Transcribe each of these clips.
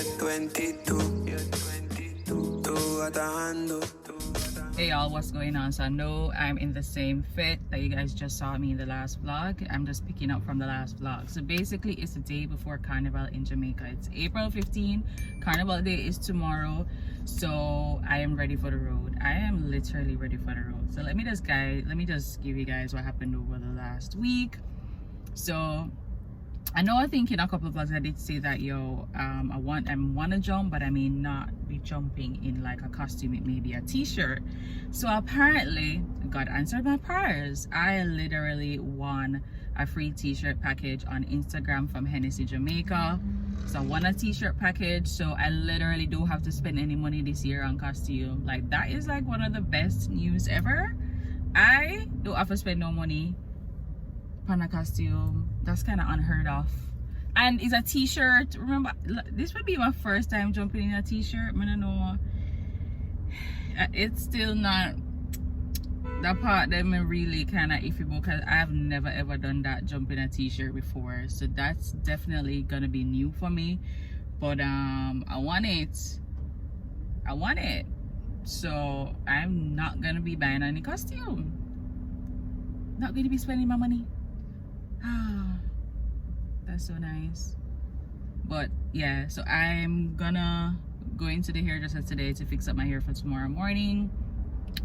Hey y'all, what's going on? So I know I'm in the same fit that you guys just saw me in the last vlog. I'm just picking up from the last vlog. So basically it's the day before Carnival in Jamaica. It's April 15. Carnival day is tomorrow. So I am ready for the road. I am literally ready for the road. So let me just give you guys what happened over the last week. So I think in a couple of vlogs I did say that I wanna jump, but I may not be jumping in like a costume. It may be a t-shirt. So apparently God answered my prayers. I literally won a free t-shirt package on Instagram from Hennessy Jamaica. So I won a t-shirt package, so I literally don't have to spend any money this year on costume. Like, that is like one of the best news ever. I don't have to spend no money on a costume. That's kind of unheard of. And it's a t-shirt. Remember, this would be my first time jumping in a t-shirt. I don't know, it's still not the part that I'm really kind of iffy about, because I've never ever done that, jump in a t-shirt before. So that's definitely gonna be new for me. But I want it. So I'm not gonna be buying any costume. Not gonna be spending my money. That's so nice. But yeah, so I'm gonna go into the hairdresser today to fix up my hair for tomorrow morning.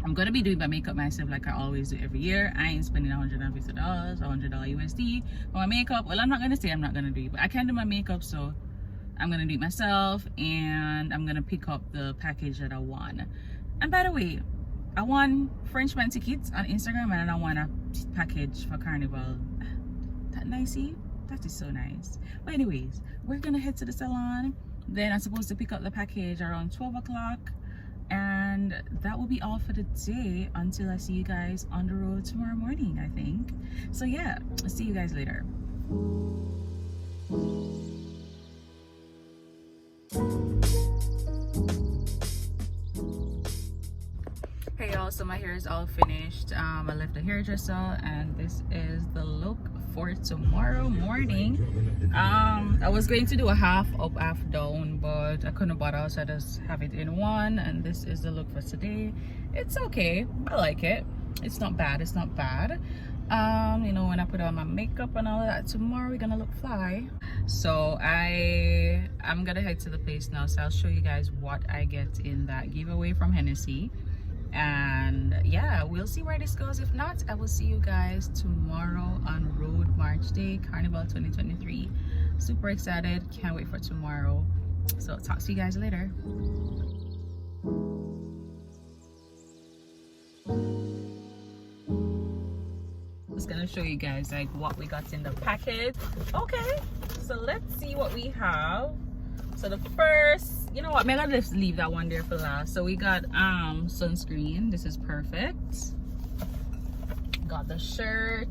I'm gonna be doing my makeup myself like I always do every year. I ain't spending $150, $100 USD for my makeup. Well, I'm not gonna say I'm not gonna do it, but I can do my makeup, so I'm gonna do it myself, and I'm gonna pick up the package that I won. And by the way, I won Frenchman tickets on Instagram, and I won a package for Carnival. That nicey, that is so nice. But anyways, we're gonna head to the salon. Then I'm supposed to pick up the package around 12 o'clock, and that will be all for the day until I see you guys on the road tomorrow morning, I think. So yeah, I'll see you guys later. Hey y'all, so my hair is all finished. I left the hairdresser, and this is the look for tomorrow morning. I was going to do a half up, half down, but I couldn't bother, so I just have it in one. And this is the look for today. It's okay, I like it. It's not bad, it's not bad. You know, when I put on my makeup and all of that, tomorrow we're gonna look fly. So I'm gonna head to the place now, so I'll show you guys what I get in that giveaway from Hennessy. And yeah, we'll see where this goes. If not, I will see you guys tomorrow on Road March Day, Carnival 2023. Super excited, can't wait for tomorrow. So I'll talk to you guys later. Just gonna show you guys like what we got in the package. Okay, so let's see what we have. So the first, you know what, maybe I'll just leave that one there for last. So we got sunscreen. This is perfect. Got the shirt.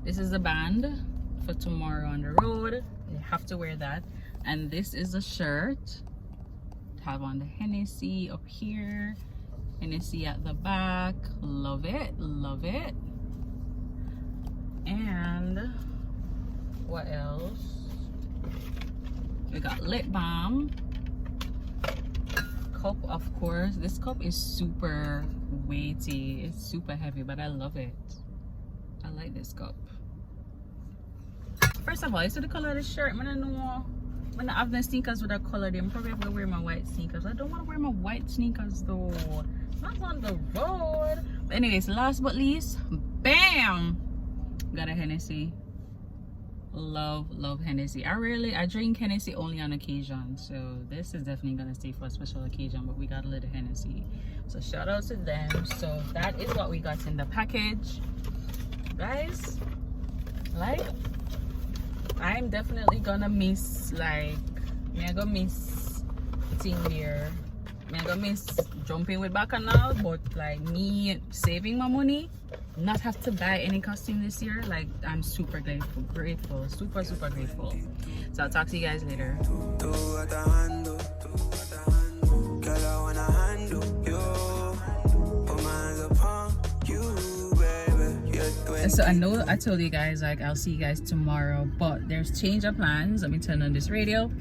This is the band for tomorrow on the road. You have to wear that. And this is the shirt. Have on the Hennessy up here, Hennessy at the back. Love it, love it. And what else? We got lip balm, cup, of course. This cup is super weighty, it's super heavy, but I love it. I like this cup. First of all, you see the color of the shirt. I don't know, when I have the sneakers with that color, I'm probably have to wear my white sneakers. I don't want to wear my white sneakers though, not on the road. But anyways, last but least, bam, got a Hennessy. Love Hennessy. I drink Hennessy only on occasion, so this is definitely gonna stay for a special occasion. But we got a little Hennessy, so shout out to them. So that is what we got in the package, guys. Like, I'm definitely gonna miss, like, I'm gonna miss thing there. I'm gonna miss jumping with Bacchanal, but like me saving my money, not have to buy any costume this year, like, I'm super grateful, super grateful. So I'll talk to you guys later. So I know I told you guys like I'll see you guys tomorrow, but there's change of plans. Let me turn on this radio.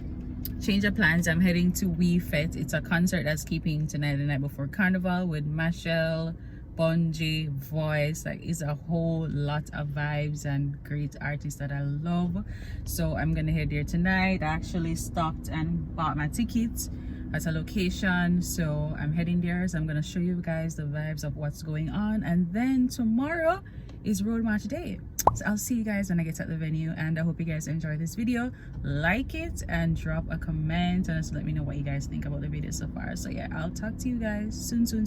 change of plans. I'm heading to WIFETE. It's a concert that's keeping tonight, the night before Carnival, with Machel, Bunji, Voice. Like, it's a whole lot of vibes and great artists that I love. So I'm gonna head there tonight. I actually stopped and bought my tickets at a location, so I'm heading there. So I'm gonna show you guys the vibes of what's going on, and then tomorrow is road march day. So I'll see you guys when I get to the venue, and I hope you guys enjoy this video. Like it and drop a comment and just let me know what you guys think about the video so far. So yeah, I'll talk to you guys soon.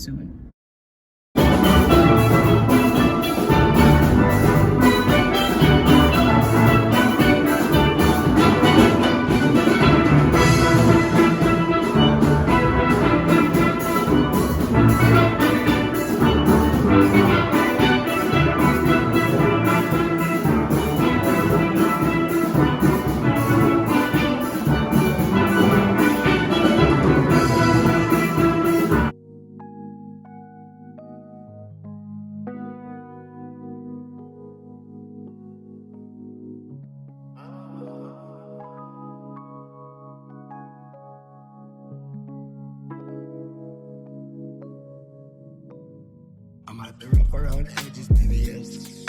I'm at the rough around edges, baby, yes.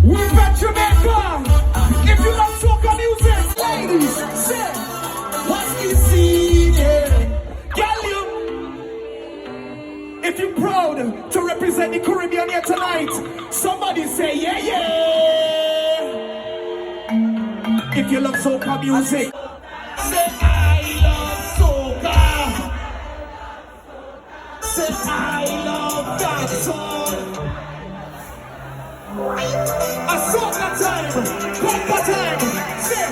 WIFETE Jamaica! If you love soca music, ladies, say, what's the scene here? Girl, if you're proud to represent the Caribbean here tonight, somebody say, yeah, yeah! If you love soca music, say, I love soca! Say, I love that song! A soca time, compa time. Say,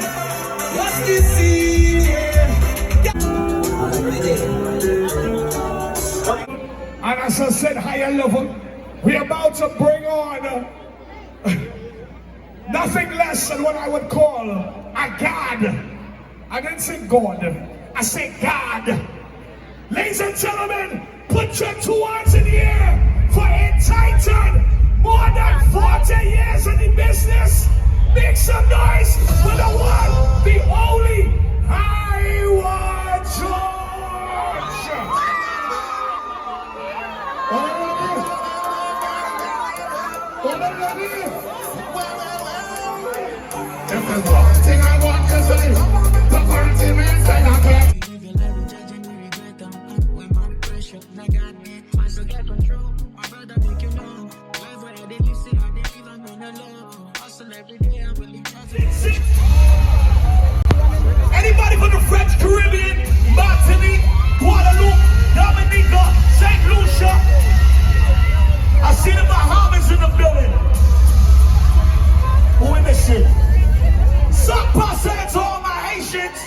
what's the scene here? And as I said, higher level, we're about to bring on nothing less than what I would call a God. I didn't say God, I say God. Ladies and gentlemen, put your two hands in the air for entitled. More than 40 years in the business. Make some noise for the one, the only Howard George. If there's one thing I want to say, the party man say I can't. Anybody from the French Caribbean, Martinique, Guadeloupe, Dominica, St. Lucia? I see the Bahamas in the building. Who in this shit? Suck passe to all my Haitians.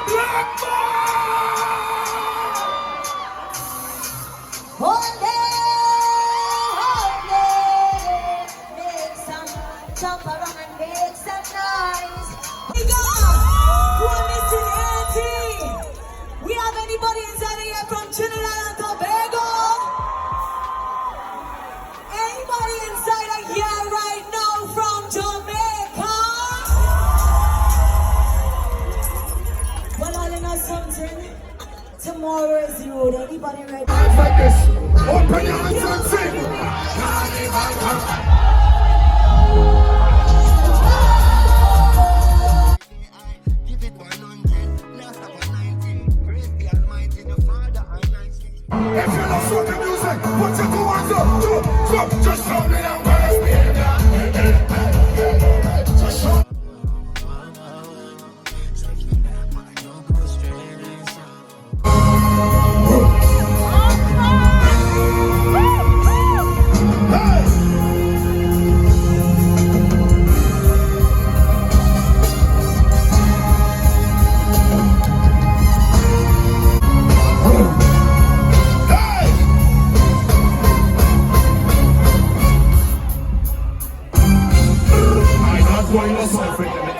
Black make some jump around and make some noise. We have anybody inside here from Trinidad and Tobago? Anybody inside of here right now from Jamaica? Well, I know something. Tomorrow is the road. Anybody ready? like this. Open your hands and sing. Carnival. If you love soca music, put your two hands up, just show me that first behavior. Just show.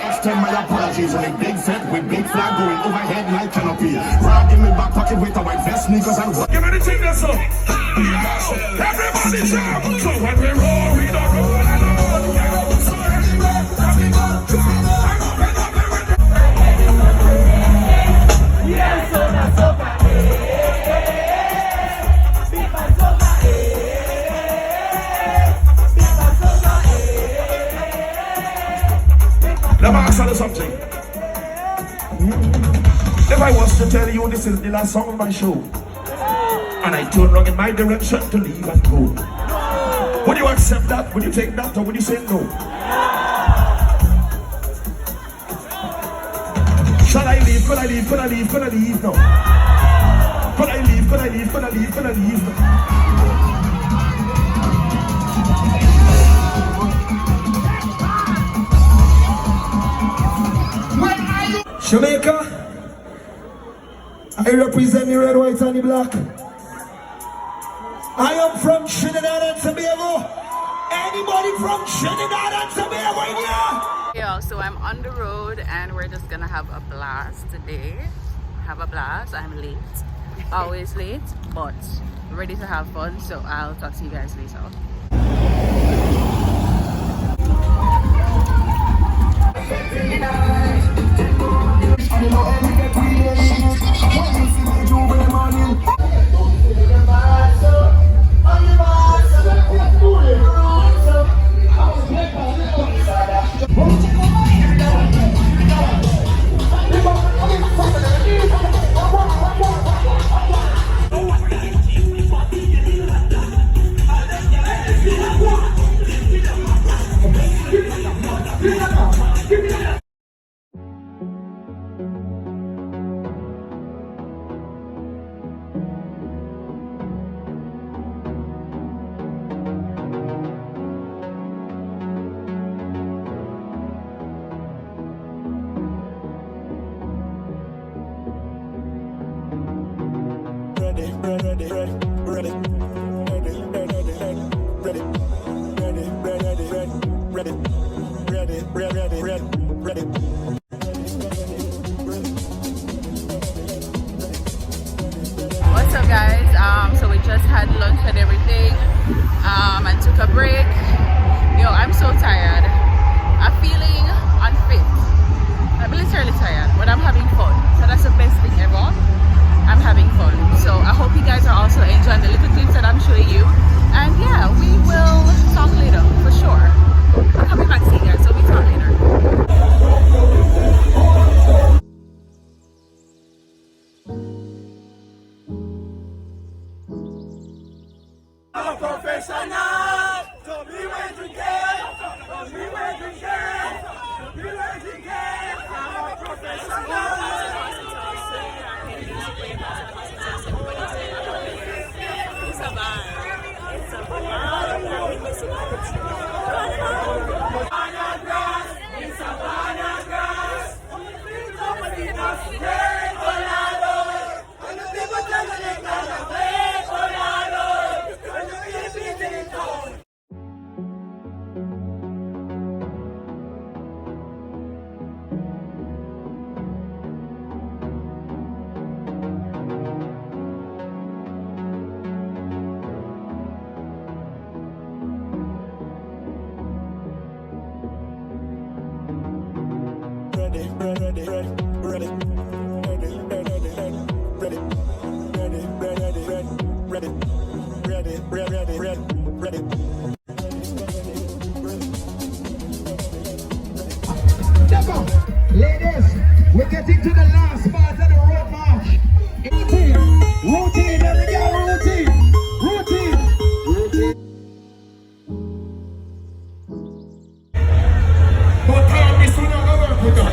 Extend my apologies on a big set with big flag going happy. Rag in my back pocket with a white vest, niggas and what? Give me the thing that's up. Everybody jump. So when we roll, we don't roll alone. So anywhere that we go, yes, so that's over. Let me ask you something. If I was to tell you this is the last song of my show, and I turn around in my direction to leave and go, would you accept that? Would you take that? Or would you say no? Shall I leave? Could I leave? Could I leave? Could I leave? No. Could I leave? Could I leave? Could I leave? Could I leave? No. Jamaica, I represent the red, white, and the black. I am from Trinidad and Tobago. Anybody from Trinidad and Tobago in here? Yeah, so I'm on the road and we're just gonna have a blast today. Have a blast. I'm late, always late, but ready to have fun. So I'll talk to you guys later. What's up, guys? So we just had lunch and everything, and took a break. Yo, I'm so tired. I'm feeling unfit. I'm literally tired, but I'm having fun. So that's the best thing ever. I'm having fun. So I hope you guys are also enjoying the little clips that I'm showing you. And yeah, we will talk later for sure. I'm coming back to you guys, so we talk later. I'm a professional. Don't be where to get. Don't be where to get. Don't be where to get. I'm a professional. It's a vibe. It's a vibe. Banana grass. It's a banana grass. Nobody knows where Colorado. And the people tell me they can't play Colorado. And the people in town. Ladies, we're getting to the last part of the road march. Routine, every girl, routine. But this will not work with us.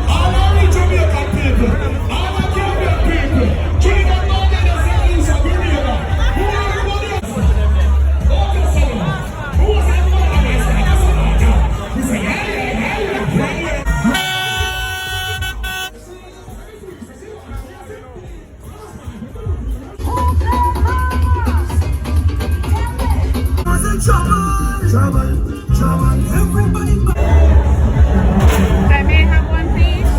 All of the Jamaican people, all the Caribbean people, Trinidad, Tobago, Salon, Grenada, who are everybody else? Okay, Salon. Who was everybody else? He said, yeah. Trouble, everybody. I may have one, please.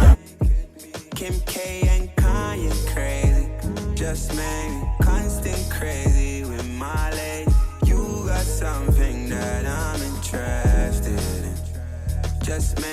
Kim K and Kanye. just made me constant crazy with my lady. You got something that I'm interested in. Just made